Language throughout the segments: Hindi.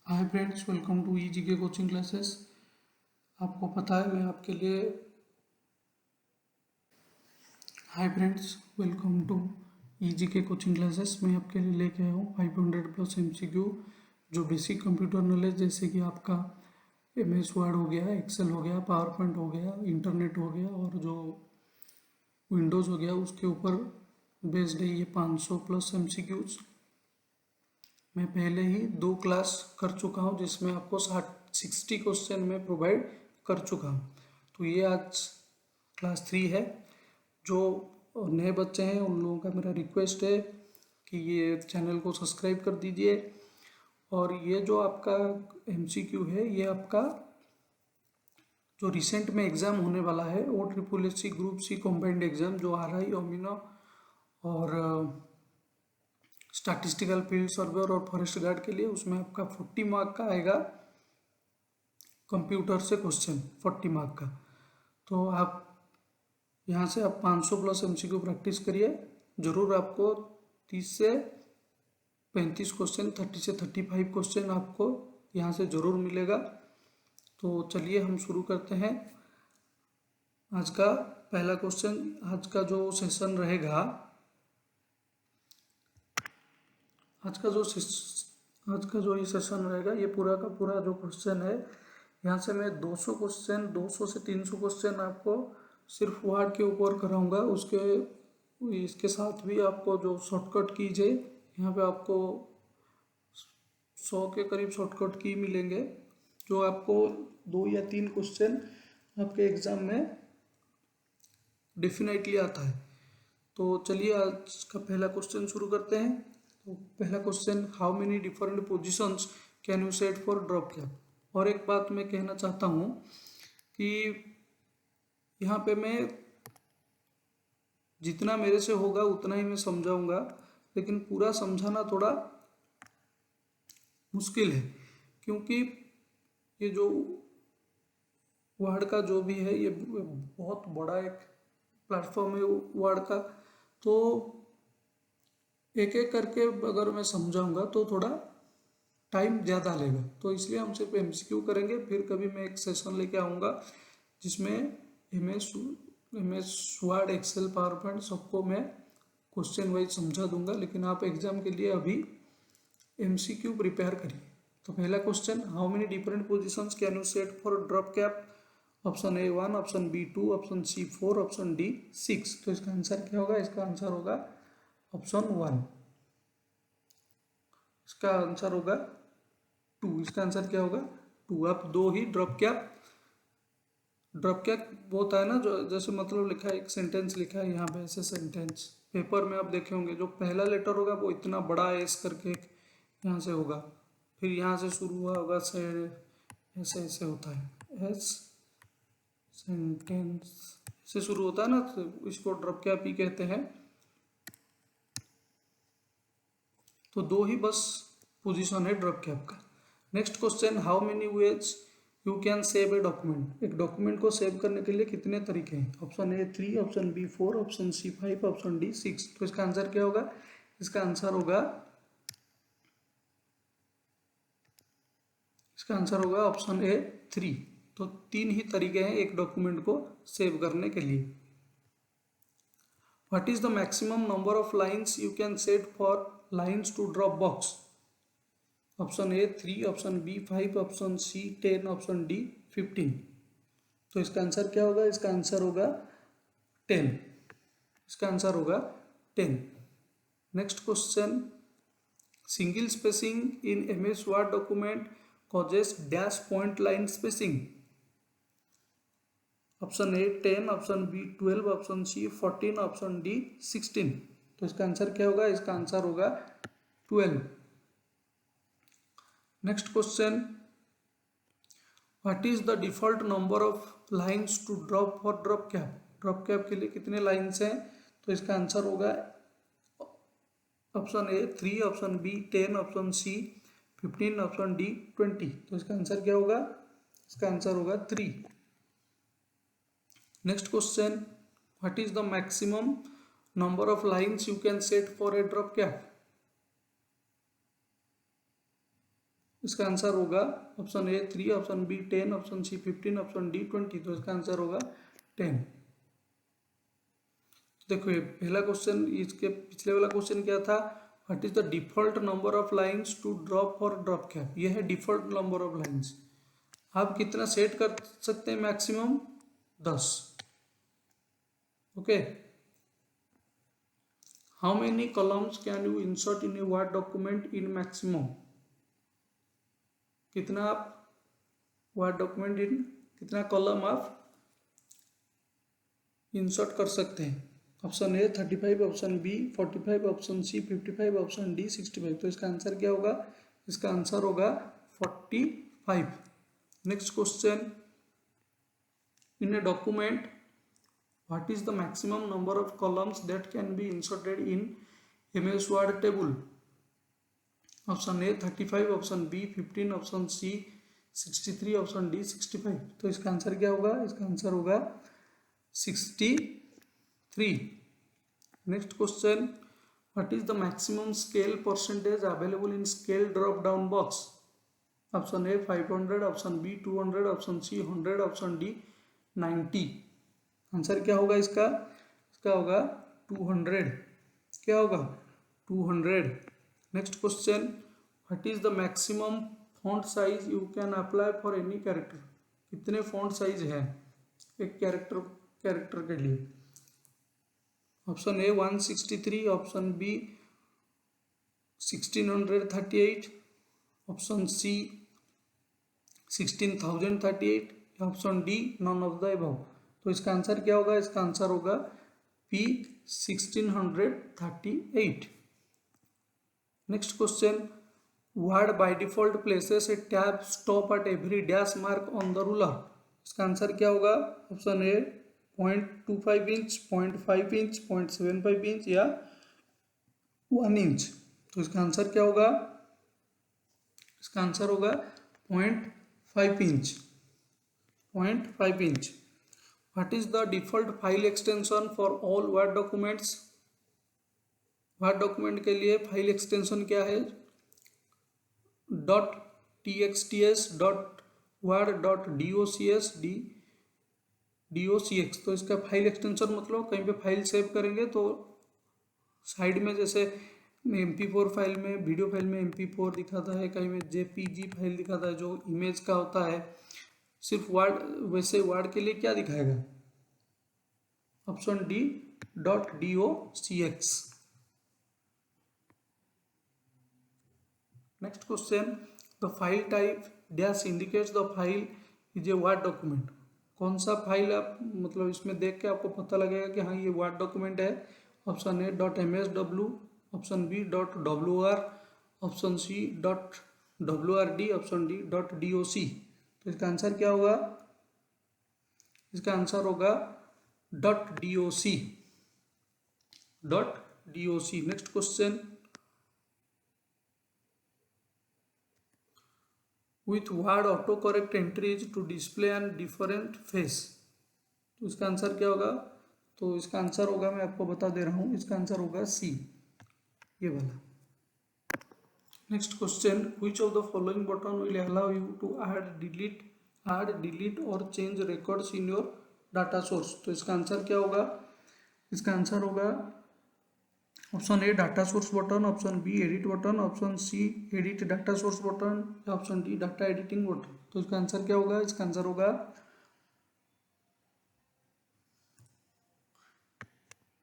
Hi friends, welcome to GK coaching classes. आपको पता है मैं आपके लिए hi friends, welcome to GK coaching classes. मैं आपके लिए लेके आया हूँ 500 प्लस एमसीक्यू जो बेसिक कंप्यूटर नॉलेज, जैसे कि आपका एमएस वर्ड हो गया, एक्सेल हो गया, पावर पॉइंट हो गया, इंटरनेट हो गया और जो विंडोज़ हो गया, उसके ऊपर बेस्ड है ये 500 प्लस एमसीक्यूज। मैं पहले ही 2 क्लास कर चुका हूँ जिसमें आपको 60 क्वेश्चन में प्रोवाइड कर चुका हूँ। तो ये आज क्लास 3 है। जो नए बच्चे हैं उन लोगों का मेरा रिक्वेस्ट है कि ये चैनल को सब्सक्राइब कर दीजिए। और ये जो आपका एमसीक्यू है, ये आपका जो रिसेंट में एग्ज़ाम होने वाला है वो SSC group C combined exam जो RI, ओमिनो और स्टैटिस्टिकल फील्ड सर्वेयर और फॉरेस्ट गार्ड के लिए, उसमें आपका 40 मार्क का आएगा कंप्यूटर से क्वेश्चन, 40 मार्क का। तो आप यहाँ से आप 500 प्लस एमसीक्यू प्रैक्टिस करिए। ज़रूर आपको 30 से 35 क्वेश्चन, 30 से 35 क्वेश्चन आपको यहाँ से ज़रूर मिलेगा। तो चलिए हम शुरू करते हैं। आज का पहला क्वेश्चन, आज का जो सेशन रहेगा, आज का जो ये सेशन रहेगा, ये पूरा का पूरा जो क्वेश्चन है, यहाँ से मैं 200 क्वेश्चन, 200 से 300 क्वेश्चन आपको सिर्फ वर्ड के ऊपर कराऊंगा। इसके साथ भी आपको जो शॉर्टकट कीज है, यहाँ पे आपको 100 के करीब शॉर्टकट की मिलेंगे, जो आपको 2 या 3 क्वेश्चन आपके एग्ज़ाम में डेफिनेटली आता है। तो चलिए आज का पहला क्वेश्चन शुरू करते हैं। तो पहला question, how many different positions can you set for drop cap. और एक बात मैं कहना चाहता हूँ कि यहाँ पे मैं जितना मेरे से होगा उतना ही मैं समझाऊंगा, लेकिन पूरा समझाना थोड़ा मुश्किल है, क्योंकि ये जो वर्ड का जो भी है, ये बहुत बड़ा एक प्लेटफॉर्म है वर्ड का। तो एक एक करके अगर मैं समझाऊंगा तो थोड़ा टाइम ज़्यादा लेगा। तो इसलिए हम सिर्फ एमसीक्यू करेंगे। फिर कभी मैं एक सेशन लेके आऊँगा जिसमें MS Word, Excel, PowerPoint सबको मैं क्वेश्चन वाइज समझा दूंगा। लेकिन आप एग्जाम के लिए अभी एमसीक्यू प्रिपेयर करिए। तो पहला question, how many different positions can you set for drop cap. Option A 1, option B 2, option C 4, option D 6। तो इसका आंसर क्या होगा? इसका आंसर होगा ऑप्शन 1। इसका आंसर होगा 2। इसका आंसर क्या होगा? 2। आप 2 ही ड्रॉप कैप वो होता है ना, जो जैसे मतलब लिखा है, एक सेंटेंस लिखा है यहाँ पे, ऐसे सेंटेंस पेपर में आप देखे होंगे, जो पहला लेटर होगा वो इतना बड़ा एस करके यहाँ से होगा, फिर यहाँ से शुरू हुआ होगा से, ऐसे ऐसे होता है एस, सेंटेंस से शुरू होता है ना, तो इसको ड्रॉप कैप ही कहते हैं। तो 2 ही बस पोजीशन है ड्रॉप कैप का। Next question, how many ways you can save a document. एक डॉक्यूमेंट को सेव करने के लिए कितने तरीके हैं? Option A 3, option B 4, option C 5, option D 6। तो इसका आंसर क्या होगा? इसका आंसर होगा ऑप्शन ए 3। तो 3 ही तरीके हैं एक डॉक्यूमेंट को सेव करने के लिए। What is the maximum number of lines you can set for lines to drop box. Option A 3, option B 5, option C 10, option D 15। तो इसका आंसर क्या होगा? इसका आंसर होगा 10। इसका आंसर होगा 10। Next question, single spacing in MS Word document causes dash point line spacing. Option A 10, option B 12, option C 14, option D 16। तो इसका आंसर क्या होगा? इसका आंसर होगा 12। Next question, what is the default number of lines to drop for drop cap. Drop cap के लिए कितने लाइन्स हैं? तो इसका आंसर होगा option A 3, option B 10, option C 15, option D 20। तो इसका आंसर क्या होगा? इसका आंसर होगा 3। Next question, what is the maximum number of lines you can set for a drop cap. इसका आंसर होगा option A 3, option B 10, option C 15, option D 20। तो इसका आंसर होगा 10। देखो ये पहला क्वेश्चन, इसके पिछले वाला क्वेश्चन क्या था, what is the default number of lines to drop for drop cap. यह है डिफॉल्ट नंबर ऑफ लाइंस। आप कितना सेट कर सकते हैं maximum 10। Okay, how many columns can you insert in a word document in maximum. कितना आप वर्ड डॉक्यूमेंट इन कितना कॉलम आप इंसर्ट कर सकते हैं। Option A 35, option B 45, option C 55, option D 65। तो इसका आंसर क्या होगा, इसका आंसर होगा 45। Next question, in a document what is the maximum number of columns that can be inserted in MS word table. Option A 35, option B 15, option C 63, option D 65। तो इसका आंसर क्या होगा, इसका आंसर होगा 63। Next question, what is the maximum scale percentage available in scale drop down box. Option A 500, option B 200, option C 100, option D 90। Answer क्या होगा इसका, इसका होगा 200। क्या होगा 200। Next question, what is the maximum font size you can apply for any character. कितने फॉन्ट साइज है एक कैरेक्टर के लिए। Option A 163, option B 1638, option C 16038, option D none of the above. तो इसका आंसर क्या होगा, इसका आंसर होगा P 1638। Next question, word by default places A tab stop at every dash mark on the ruler. इसका आंसर क्या होगा, ऑप्शन ए 0.25 इंच, 0.5 इंच, 0.75 इंच या 1 इंच। तो इसका आंसर क्या होगा, इसका आंसर होगा 0.5 inch, 0.5 inch. What is the default file extension for all word documents. Word document के लिए फाइल एक्सटेंशन क्या है, .txts, .word, .docs, .docx। तो इसका फाइल एक्सटेंशन मतलब कहीं पे फाइल सेव करेंगे तो साइड में जैसे MP4 फाइल में, वीडियो फाइल में MP4 दिखाता है, कहीं में JPG फाइल दिखाता है जो इमेज का होता है सिर्फ वर्ड, वैसे वर्ड के लिए क्या दिखाएगा, option D .docx। Next question, the file type dash indicates the file is a word document. कौन सा फाइल आप मतलब इसमें देख के आपको पता लगेगा कि हाँ ये वर्ड डॉक्यूमेंट है। Option A .msw, option B .wr, option C .wrd, option D .doc। तो इसका आंसर क्या होगा, इसका आंसर होगा .doc। Next question, with word autocorrect entries to display an different face। तो इसका आंसर क्या होगा, तो इसका आंसर होगा, मैं आपको बता दे रहा हूँ, इसका आंसर होगा सी, ये वाला। Next question, which of the following button will allow you to add, delete और change records in your data source। तो इसका आंसर क्या होगा, इसका आंसर होगा option A data source button, option B edit button, option C edit data source button, option D data editing button. तो इसका आंसर क्या होगा, इसका आंसर होगा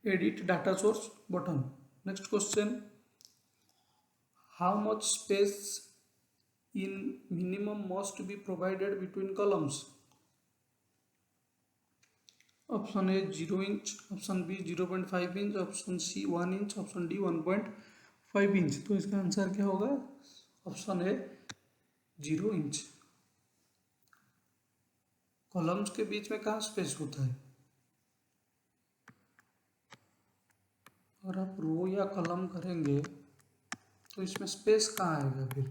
edit data source button. Next question, how much space in minimum must be provided between columns. Option A 0 inch, option B 0.5 inch, option C 1 inch, option D 1.5 inch. तो इसका आंसर क्या होगा, ऑप्शन ए 0 इंच। कॉलम्स के बीच में कहाँ स्पेस होता है, अगर आप रो या कॉलम करेंगे तो इसमें स्पेस कहाँ आएगा फिर।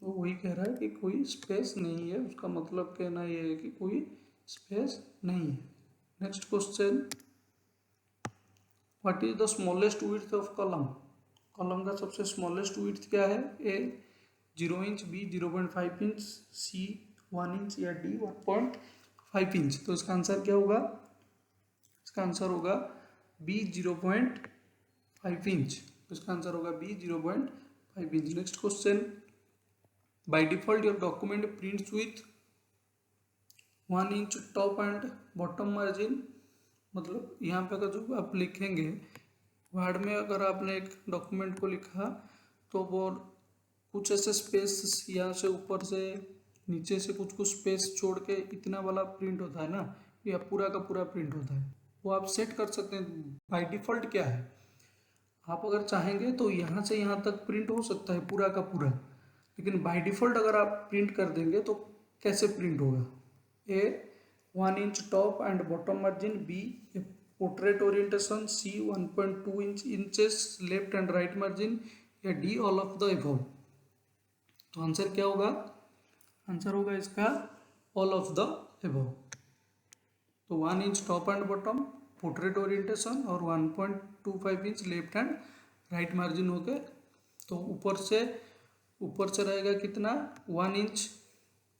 तो वही कह रहा है कि कोई स्पेस नहीं है, उसका मतलब कहना यह है कि कोई स्पेस नहीं है। Next question, what is the smallest width of column. Column का सबसे स्मॉलेस्ट विड्थ क्या है, ए 0 इंच, बी 0.5 इंच, सी 1 इंच या डी 1.5 इंच। तो इसका आंसर क्या होगा? इसका आंसर होगा बी 0.5 इंच। तो इसका आंसर होगा B 0.5 inch. Next question, by default your document prints with 1 inch top and bottom margin. मतलब यहाँ पे अगर जो आप लिखेंगे वर्ड में, अगर आपने एक डॉक्यूमेंट को लिखा तो वो कुछ ऐसे स्पेस यहाँ से ऊपर से नीचे से कुछ कुछ स्पेस छोड़ के इतना वाला प्रिंट होता है ना, या पूरा का पूरा प्रिंट होता है, वो आप सेट कर सकते हैं। बाय डिफ़ॉल्ट क्या है, आप अगर चाहेंगे तो यहाँ से यहाँ तक प्रिंट हो सकता है पूरा का पूरा, लेकिन बाय डिफ़ॉल्ट अगर आप प्रिंट कर देंगे तो कैसे प्रिंट होगा? A 1 inch top and bottom margin, B portrait orientation, C 1.2 inches left and right margin, या D all of the above. तो आंसर क्या होगा? आंसर होगा इसका ऑल ऑफ द एबव। तो 1 inch top and bottom, portrait orientation और 1.25 inch left and right margin हो गए। तो ऊपर से रहेगा कितना? 1 इंच,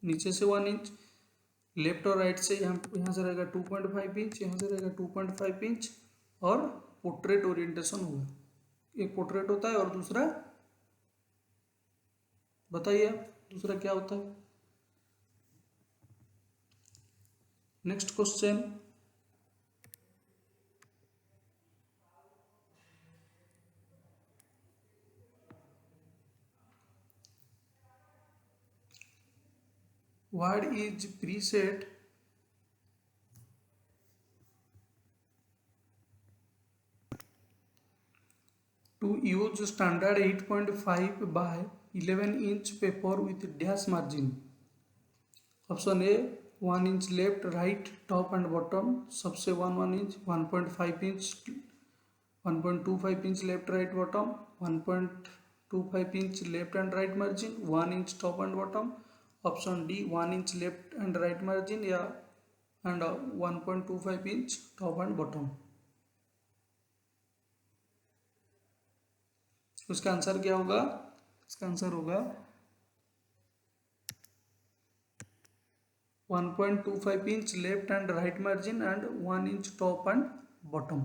नीचे से 1 इंच, लेफ्ट और राइट से यहाँ से रहेगा 2.5 इंच, यहाँ से रहेगा 2.5 इंच, और पोर्ट्रेट ओरिएंटेशन होगा। एक पोर्ट्रेट होता है और दूसरा बताइए आप, दूसरा क्या होता है? Next question, what is preset to use standard 8.5 by 11 inch paper with dash margin? Option A 1 inch left right top and bottom, सबसे 1 inch, 1.5 inch, 1.25 inch left right bottom, 1.25 inch left and right margin, 1 inch top and bottom. Option D 1 inch left and right margin या and 1.25 inch top and bottom. उसका आंसर क्या होगा? इसका आंसर होगा 1.25 inch left and right margin and 1 inch top and bottom.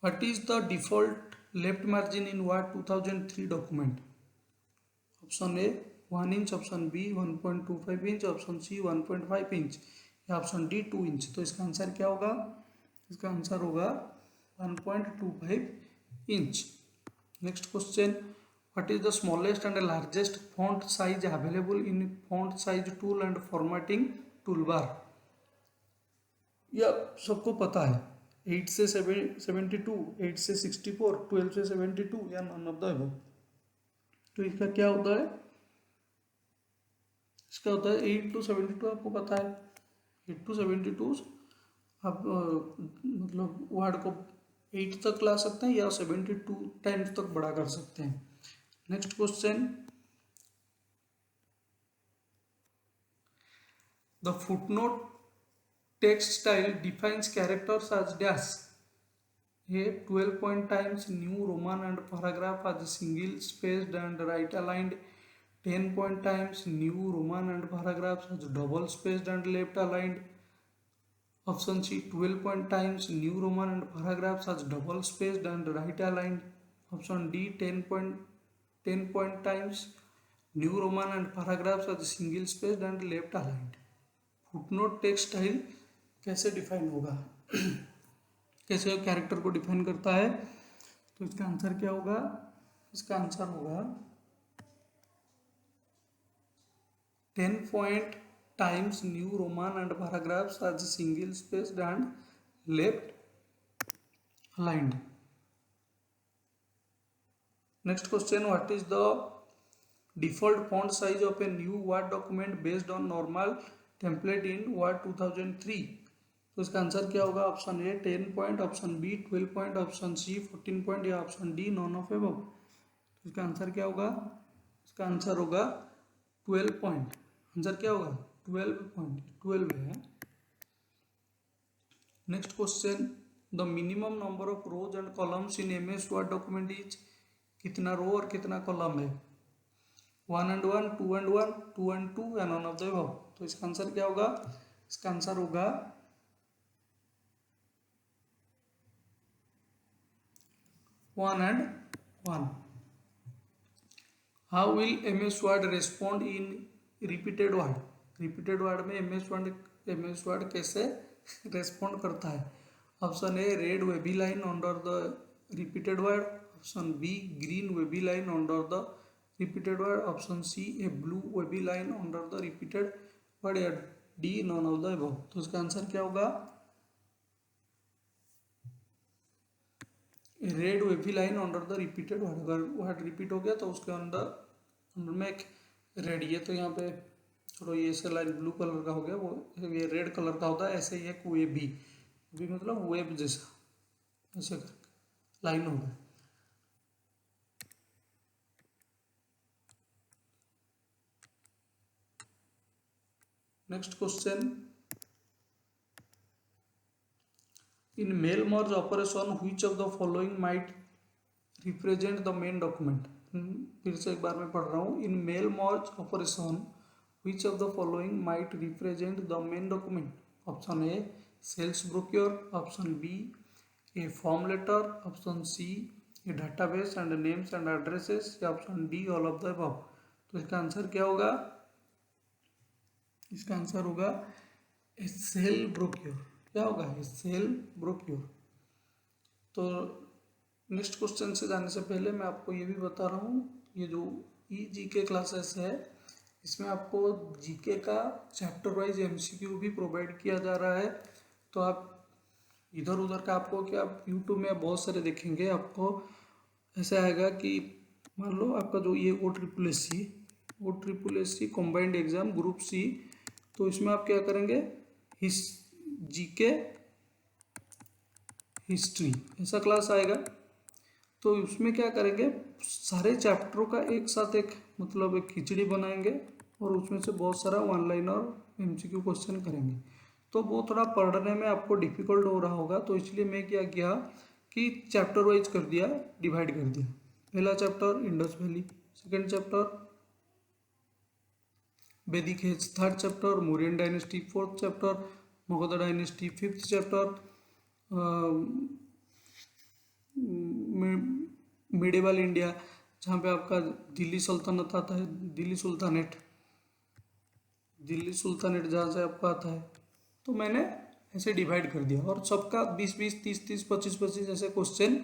What is the default left margin in Word 2003 document? Option A 1 inch, option B 1.25 inch, option C 1.5 inch, या ऑप्शन डी 2 इंच। तो इसका आंसर क्या होगा? इसका आंसर होगा 1.25 inch. Next question, what is the smallest and largest font size available in font size tool and formatting toolbar? यह सबको पता है, 8 से 72, 8 से 64, 12 से 72, या नन ऑफ द अबव। तो इसका क्या होता है? इसका होता है 8 to 72, आपको पता है 8 to 72 आप मतलब वर्ड को 8 तक ला सकते हैं या 72 टाइम्स तक बड़ा कर सकते हैं। Next question, the footnote text style defines characters as dash. A 12 point times new Roman and paragraph as single spaced and right aligned. 10 point times new Roman and paragraphs as double spaced and left aligned. Option C 12 point times new Roman and paragraphs as double spaced and right aligned. Option D 10 point times new Roman and paragraphs as single spaced and left aligned. Footnote text style कैसे डिफाइन होगा, कैसे कैरेक्टर को डिफाइन करता है? तो इसका आंसर क्या होगा? इसका आंसर होगा 10 point times new Roman and paragraphs as single spaced and left aligned. Next question, what is the default font size of a new Word document based on normal template in Word 2003? तो इसका आंसर क्या होगा? Option A 10 point, option B 12 point, option C 14 point, या option D none of above. तो इसका आंसर क्या होगा? इसका आंसर होगा 12 पॉइंट। आंसर क्या होगा? 12 पॉइंट, 12 है। Next question, the minimum number of rose and columns in MS word document is कितना रो और कितना कॉलम है, 1 and 1, 2 and 1, 2 and 2 and non of the above. तो इसका आंसर क्या होगा? इसका आंसर होगा 1 and 1। How will MS word respond in repeated word? Repeated word में MS वर्ड कैसे रेस्पॉन्ड करता है? Option A red wavy line under the repeated word, option B green wavy line under the repeated word, option C a blue wavy line under the repeated word, या D none of the above. तो इसका आंसर क्या होगा? Red wavy line under the repeated word. अगर वर्ड रिपीट हो गया तो उसके अंदर में एक रेड, ये तो यहाँ पे छोड़ो, ये ऐसे लाइन ब्लू कलर का हो गया, वो ये रेड कलर का होता है। ऐसे ही एक वेबी भी मतलब वेब जैसा ऐसे करके लाइन हो गया। Next question, in mail merge operation which of the following might represent the main document? फिर से एक बार मैं पढ़ रहा हूँ। In mail merge operation which of the following might represent the main document? Option A sales brochure, option B a form letter, option C a database and names and addresses, या option D all of the above. तो इसका आंसर क्या होगा? इसका आंसर होगा ए सेल ब्रोक्योर। क्या होगा? ए सेल ब्रोक्योर। तो नेक्स्ट क्वेश्चन से जाने से पहले मैं आपको ये भी बता रहा हूँ, ये जो EGK क्लासेस है इसमें आपको GK का चैप्टर वाइज MCQ भी प्रोवाइड किया जा रहा है। तो आप इधर उधर का आपको क्या, आप यूट्यूब में बहुत सारे देखेंगे, आपको ऐसा आएगा कि मान लो आपका जो ये OSSC combined exam group C, तो इसमें आप क्या करेंगे, GK हिस्ट्री ऐसा क्लास आएगा। तो उसमें क्या करेंगे, सारे चैप्टरों का एक साथ एक मतलब एक खिचड़ी बनाएंगे और उसमें से बहुत सारा वन लाइन और MCQ क्वेश्चन करेंगे। तो वो थोड़ा पढ़ने में आपको डिफिकल्ट हो रहा होगा, तो इसलिए मैं क्या किया कि चैप्टर वाइज कर दिया, डिवाइड कर दिया। पहला chapter Indus valley, second chapter Vedic age, third chapter Mauryan dynasty, fourth chapter Magadh dynasty, fifth chapter medieval India, जहाँ पे आपका दिल्ली सल्तनत आता है, दिल्ली सुल्तानेट जहाँ से आपका आता है। तो मैंने ऐसे डिवाइड कर दिया और सबका 20-20, 30-30, 25-25 ऐसे क्वेश्चन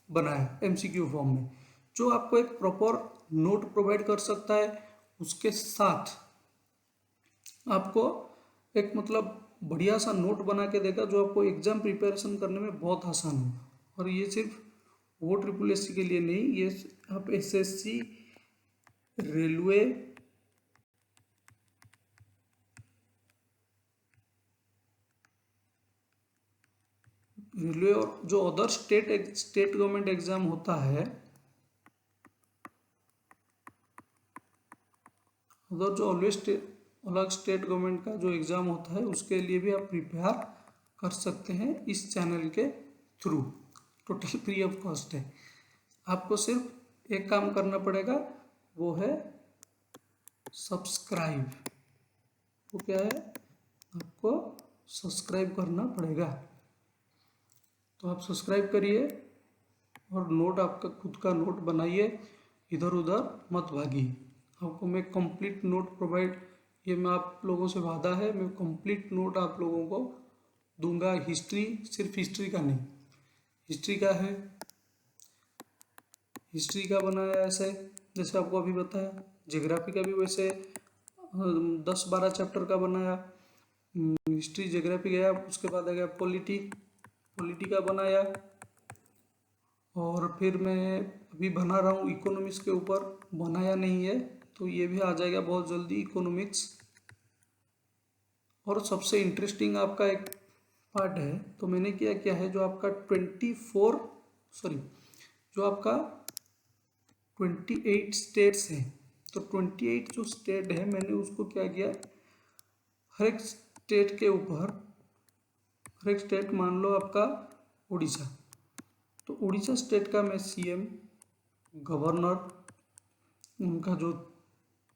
बनाया MCQ फॉर्म में, जो आपको एक प्रॉपर नोट प्रोवाइड कर सकता है। उसके साथ आपको एक मतलब बढ़िया सा नोट बना के देगा, जो आपको एग्जाम प्रिपरेशन करने में बहुत आसान होगा। और ये सिर्फ वो SSC के लिए नहीं, ये आप SSC, रेलवे, और जो अदर स्टेट गवर्नमेंट एग्जाम होता है, अदर जो अलग स्टेट गवर्नमेंट का जो एग्ज़ाम होता है उसके लिए भी आप प्रिपेयर कर सकते हैं इस चैनल के through. Total free of cost है। आपको सिर्फ एक काम करना पड़ेगा, वो है सब्सक्राइब। वो क्या है, आपको सब्सक्राइब करना पड़ेगा। तो आप सब्सक्राइब करिए और नोट आपका खुद का नोट बनाइए, इधर उधर मत भागिए। आपको मैं कंप्लीट नोट प्रोवाइड, ये मैं आप लोगों से वादा है, मैं कंप्लीट नोट आप लोगों को दूंगा। हिस्ट्री, सिर्फ हिस्ट्री का नहीं, हिस्ट्री का है, हिस्ट्री का बनाया ऐसे जैसे आपको अभी बताया, ज्योग्राफी का भी वैसे 10-12 चैप्टर का बनाया। हिस्ट्री ज्योग्राफी गया, उसके बाद आ गया पॉलिटी का बनाया, और फिर मैं अभी बना रहा हूँ इकोनॉमिक्स के ऊपर, बनाया नहीं है तो ये भी आ जाएगा बहुत जल्दी इकोनॉमिक्स। और सबसे इंटरेस्टिंग आपका एक पार्ट है, तो मैंने क्या है, जो आपका 28 स्टेट्स हैं, तो 28 जो स्टेट है मैंने उसको क्या किया, हर एक स्टेट के ऊपर, हर एक स्टेट मान लो आपका उड़ीसा, तो उड़ीसा स्टेट का मैं CM गवर्नर, उनका जो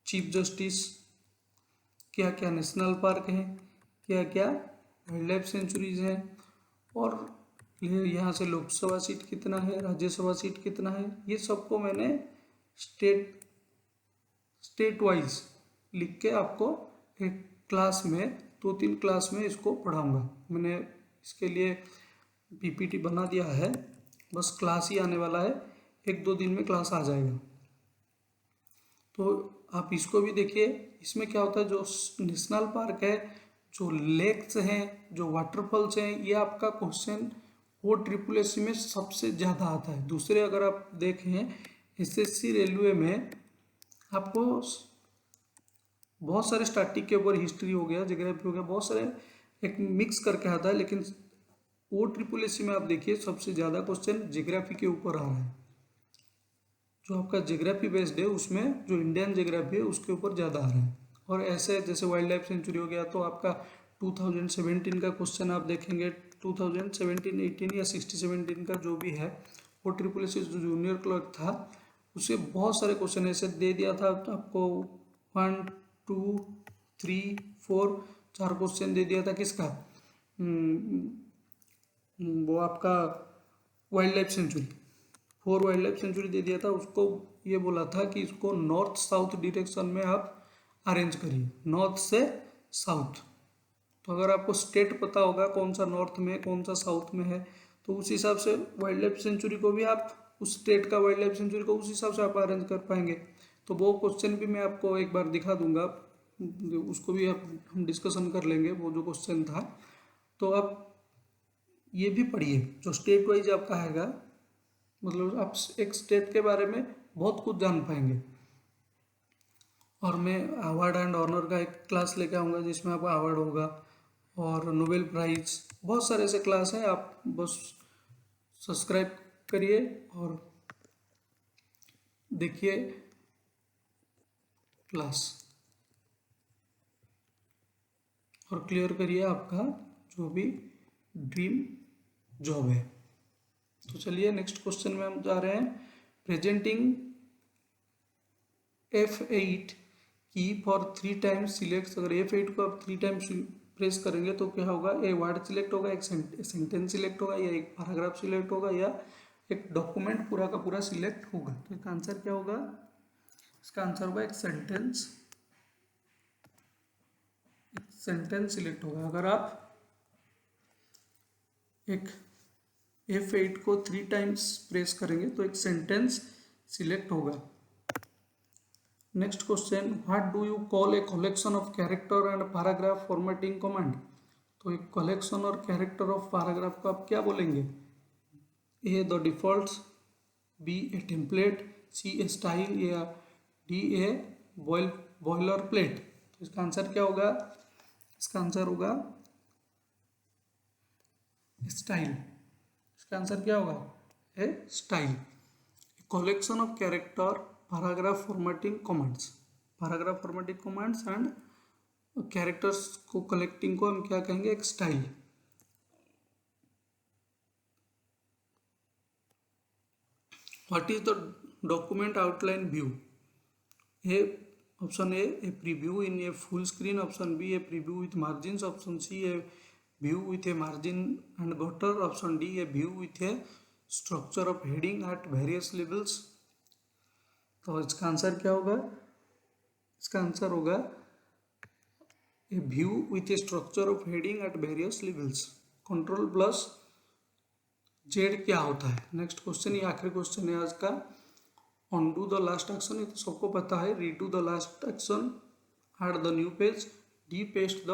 चीफ जस्टिस, क्या क्या नेशनल पार्क हैं, क्या क्या वाइल्ड लाइफ सेंचुरीज हैं, और यहाँ से लोकसभा सीट कितना है, राज्यसभा सीट कितना है, ये सबको मैंने स्टेट वाइज लिख के आपको एक क्लास में, 2-3 क्लास में इसको पढ़ाऊंगा। मैंने इसके लिए पीपीटी बना दिया है, बस क्लास ही आने वाला है, 1-2 दिन में क्लास आ जाएगा। तो आप इसको भी देखिए। इसमें क्या होता है, जो नेशनल पार्क है, जो लेक्स हैं, जो वाटरफॉल्स हैं, ये आपका क्वेश्चन वो SSS में सबसे ज़्यादा आता है। दूसरे अगर आप देखें SSC रेलवे में आपको बहुत सारे स्टैटिक के ऊपर, हिस्ट्री हो गया, ज्योग्राफी हो गया, बहुत सारे एक मिक्स करके आता है, लेकिन वो SSC में आप देखिए सबसे ज़्यादा क्वेश्चन ज्योग्राफी के ऊपर आ रहा है। जो आपका ज्योग्राफी बेस्ड है उसमें जो इंडियन ज्योग्राफी है उसके ऊपर ज़्यादा आ रहा है। और ऐसे जैसे वाइल्ड लाइफ सेंचुरी हो गया तो आपका 2017 का क्वेश्चन आप देखेंगे, 2017, 18 या 16-17 का जो भी है, वो SSS जो जूनियर क्लर्क था उससे बहुत सारे क्वेश्चन ऐसे दे दिया था आपको, 1, 2, 3, 4, 4 क्वेश्चन दे दिया था किसका, वो आपका wild life sanctuary, 4 wild life sanctuary दे दिया था। उसको ये बोला था कि इसको नॉर्थ साउथ डायरेक्शन में आप अरेंज करिए, नॉर्थ से साउथ। तो अगर आपको स्टेट पता होगा कौन सा नॉर्थ में कौन सा साउथ में है, तो उस हिसाब से वाइल्ड लाइफ सेंचुरी को भी आप, उस स्टेट का वाइल्ड लाइफ सेंचुरी को उस हिसाब से आप अरेंज कर पाएंगे। तो वो क्वेश्चन भी मैं आपको एक बार दिखा दूंगा, उसको भी हम डिस्कशन कर लेंगे, वो जो क्वेश्चन था। तो आप ये भी पढ़िए, जो स्टेट वाइज आपका आएगा, मतलब आप एक स्टेट के बारे में बहुत कुछ जान पाएंगे। और मैं अवार्ड एंड ऑनर का एक क्लास लेके आऊँगा जिसमें आपका अवार्ड होगा और नोबेल प्राइज, बहुत सारे ऐसे क्लास हैं। आप बस सब्सक्राइब करिए और देखिए क्लास, और क्लियर करिए आपका जो भी ड्रीम जॉब है। तो चलिए नेक्स्ट क्वेश्चन में हम जा रहे हैं। प्रेजेंटिंग F8 की फॉर 3 टाइम्स सिलेक्ट। अगर F8 को आप 3 टाइम्स प्रेस करेंगे तो क्या होगा, एक वर्ड सिलेक्ट होगा, एक सेंटेंस सिलेक्ट होगा, या एक पैराग्राफ सिलेक्ट होगा, या एक डॉक्यूमेंट पूरा का पूरा सिलेक्ट होगा। तो इसका आंसर क्या होगा, इसका आंसर होगा एक सेंटेंस सिलेक्ट होगा। अगर आप एक F8 को 3 टाइम्स प्रेस करेंगे तो एक सेंटेंस सिलेक्ट होगा। Next question, what do you call a collection of character and paragraph formatting command. तो एक कलेक्शन और कैरेक्टर ऑफ पैराग्राफ को आप क्या बोलेंगे, A the defaults, B a template, C a style, या डी ए बॉयलर प्लेट। तो इसका आंसर क्या होगा, इसका आंसर होगा स्टाइल। इसका आंसर क्या होगा, A style. Collection of character, paragraph formatting commands and characters को कलेक्टिंग को हम क्या कहेंगे, एक style. What is the document outline view. A option A preview in a full screen, option B a preview with margin, option C a view with a margin and border, option D a view with a structure of heading at various levels. तो इसका आंसर क्या होगा, इसका आंसर होगा a view with a structure of heading at various levels. Control plus Z क्या होता है। नेक्स्ट क्वेश्चन, ये आखिरी क्वेश्चन है आज का। अनडू द लास्ट एक्शन, ये तो सबको पता है। Redo the last action, add the new page, D paste the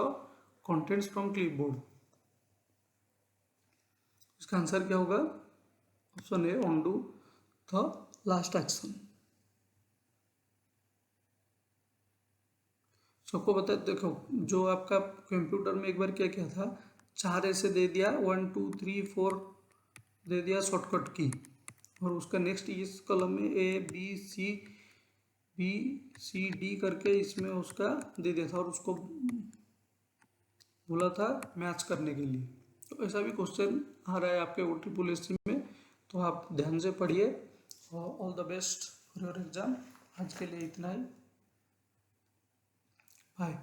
contents from clipboard. इसका आंसर क्या होगा, option A undo the last action. सबको पता है, देखो जो आपका कंप्यूटर में एक बार क्या क्या था, 4 ऐसे दे दिया, 1 2 3 4 दे दिया शॉर्टकट की, और उसका नेक्स्ट इस कॉलम में A B C D करके इसमें उसका दे दिया था, और उसको बोला था मैच करने के लिए। तो ऐसा भी क्वेश्चन आ रहा है आपके OSSC में, तो आप ध्यान से पढ़िए all the best for your exam. आज के लिए इतना ही, बाय।